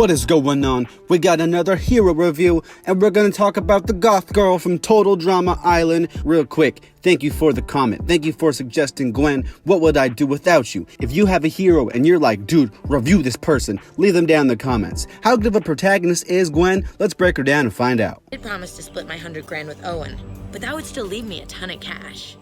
What is going on? We got another hero review, and we're gonna talk about the goth girl from Total Drama Island. Real quick, thank you for the comment. Thank you for suggesting Gwen. What would I do without you? If you have a hero and you're like, dude, review this person, leave them down in the comments. How good of a protagonist is Gwen? Let's break her down and find out. I did promise to split my 100 grand with Owen, but that would still leave me a ton of cash.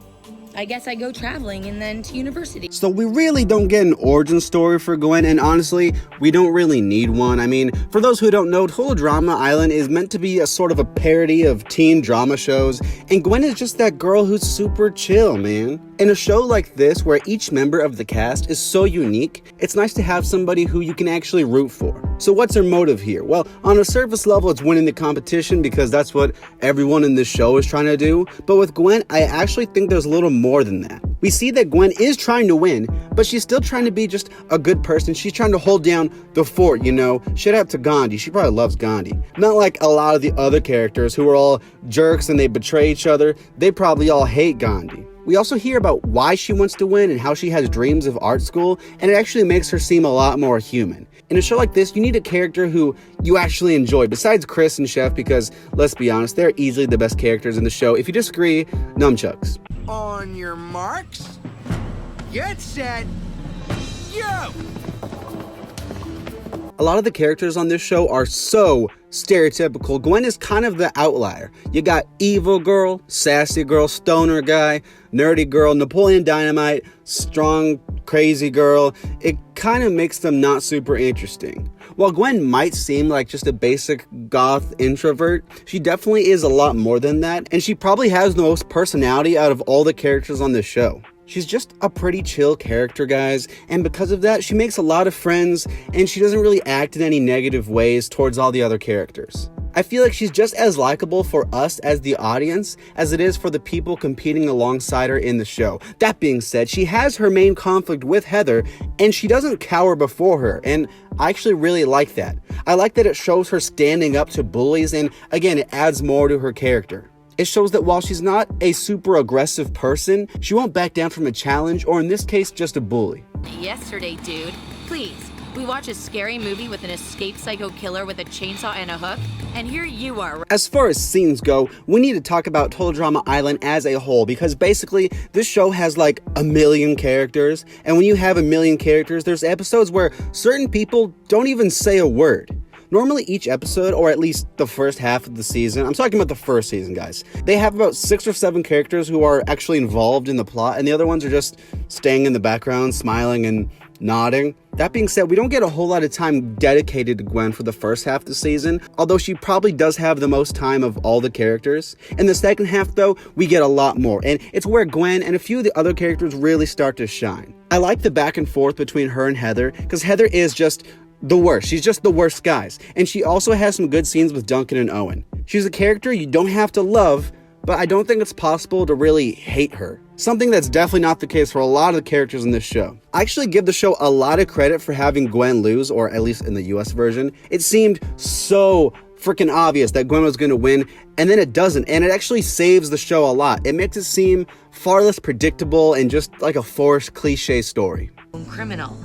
I guess I go traveling and then to university. So we really don't get an origin story for Gwen, and honestly, we don't really need one. I mean, for those who don't know, Total Drama Island is meant to be a sort of a parody of teen drama shows, and Gwen is just that girl who's super chill, man. In a show like this, where each member of the cast is so unique, it's nice to have somebody who you can actually root for. So what's her motive here? Well, on a surface level, it's winning the competition because that's what everyone in this show is trying to do. But with Gwen, I actually think there's a little more than that. We see that Gwen is trying to win, but she's still trying to be just a good person. She's trying to hold down the fort, you know? Shout out to Gandhi. She probably loves Gandhi. Not like a lot of the other characters who are all jerks and they betray each other. They probably all hate Gandhi. We also hear about why she wants to win and how she has dreams of art school, and it actually makes her seem a lot more human. In a show like this, you need a character who you actually enjoy, besides Chris and Chef, because let's be honest, they're easily the best characters in the show. If you disagree, nunchucks. On your marks, get set, go! A lot of the characters on this show are so stereotypical. Gwen is kind of the outlier. You got evil girl, sassy girl, stoner guy, nerdy girl, Napoleon Dynamite, strong, crazy girl. It kind of makes them not super interesting. While Gwen might seem like just a basic goth introvert, she definitely is a lot more than that, and she probably has the most personality out of all the characters on this show. She's just a pretty chill character, guys, and because of that, she makes a lot of friends, and she doesn't really act in any negative ways towards all the other characters. I feel like she's just as likable for us as the audience as it is for the people competing alongside her in the show. That being said, she has her main conflict with Heather, and she doesn't cower before her, and I actually really like that. I like that it shows her standing up to bullies, and again, it adds more to her character. It shows that while she's not a super aggressive person, she won't back down from a challenge, or in this case, just a bully. Yesterday, dude. Please, we watch a scary movie with an escaped psycho killer with a chainsaw and a hook, and here you are. As far as scenes go, we need to talk about Total Drama Island as a whole, because basically, this show has like a million characters, and when you have a million characters, there's episodes where certain people don't even say a word. Normally each episode, or at least the first half of the season, I'm talking about the first season, guys, they have about 6 or 7 characters who are actually involved in the plot, and the other ones are just staying in the background, smiling and nodding. That being said, we don't get a whole lot of time dedicated to Gwen for the first half of the season, although she probably does have the most time of all the characters. In the second half, though, we get a lot more, and it's where Gwen and a few of the other characters really start to shine. I like the back and forth between her and Heather, because Heather is just the worst. She's just the worst, guys. And she also has some good scenes with Duncan and Owen. She's a character you don't have to love, but I don't think it's possible to really hate her. Something that's definitely not the case for a lot of the characters in this show. I actually give the show a lot of credit for having Gwen lose, or at least in the US version. It seemed so freaking obvious that Gwen was going to win, and then it doesn't, and it actually saves the show a lot. It makes it seem far less predictable and just like a forced cliche story. Criminal.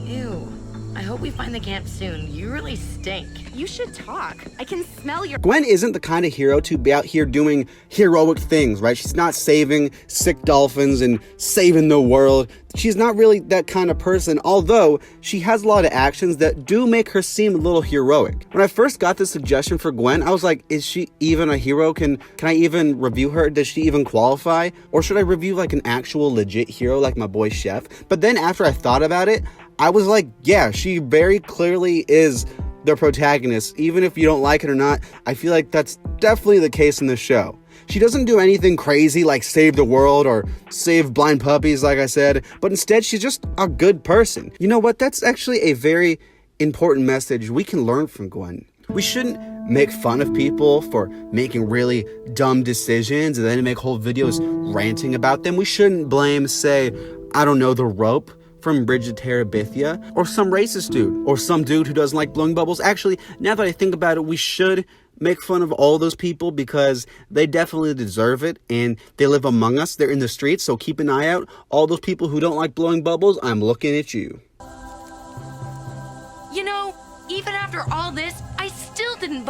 Ew. I hope we find the camp soon. You really stink. You should talk. I can smell your— Gwen isn't the kind of hero to be out here doing heroic things, right? She's not saving sick dolphins and saving the world. She's not really that kind of person, although she has a lot of actions that do make her seem a little heroic. When I first got this suggestion for Gwen, I was like, is she even a hero? Can I even review her? Does she even qualify? Or should I review like an actual legit hero like my boy Chef? But then after I thought about it, I was like, yeah, she very clearly is the protagonist. Even if you don't like it or not, I feel like that's definitely the case in the show. She doesn't do anything crazy like save the world or save blind puppies, like I said, but instead she's just a good person. You know what? That's actually a very important message we can learn from Gwen. We shouldn't make fun of people for making really dumb decisions and then make whole videos ranting about them. We shouldn't blame, say, I don't know, The Rope from Bridge of Terabithia, or some racist dude, or some dude who doesn't like blowing bubbles. Actually, now that I think about it, we should make fun of all those people because they definitely deserve it, and they live among us. They're in the streets, so keep an eye out. All those people who don't like blowing bubbles, I'm looking at you. You know, even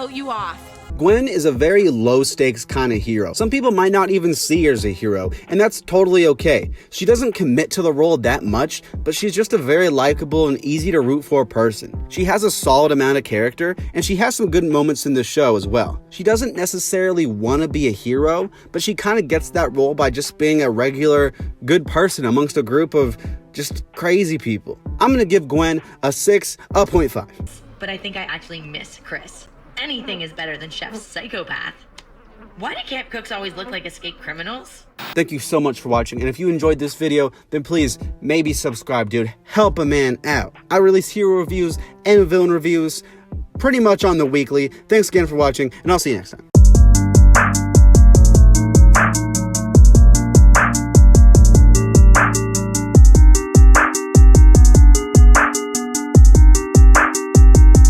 vote you off. Gwen is a very low-stakes kind of hero. Some people might not even see her as a hero, and that's totally okay. She doesn't commit to the role that much, but she's just a very likable and easy to root for person. She has a solid amount of character, and she has some good moments in the show as well. She doesn't necessarily want to be a hero, but she kind of gets that role by just being a regular, good person amongst a group of just crazy people. I'm gonna give Gwen a 6.5. But I think I actually miss Chris. Anything is better than Chef's psychopath. Why do camp cooks always look like escaped criminals? Thank you so much for watching, and if you enjoyed this video, then please, maybe subscribe, dude. Help a man out. I release hero reviews and villain reviews pretty much on the weekly. Thanks again for watching, and I'll see you next time.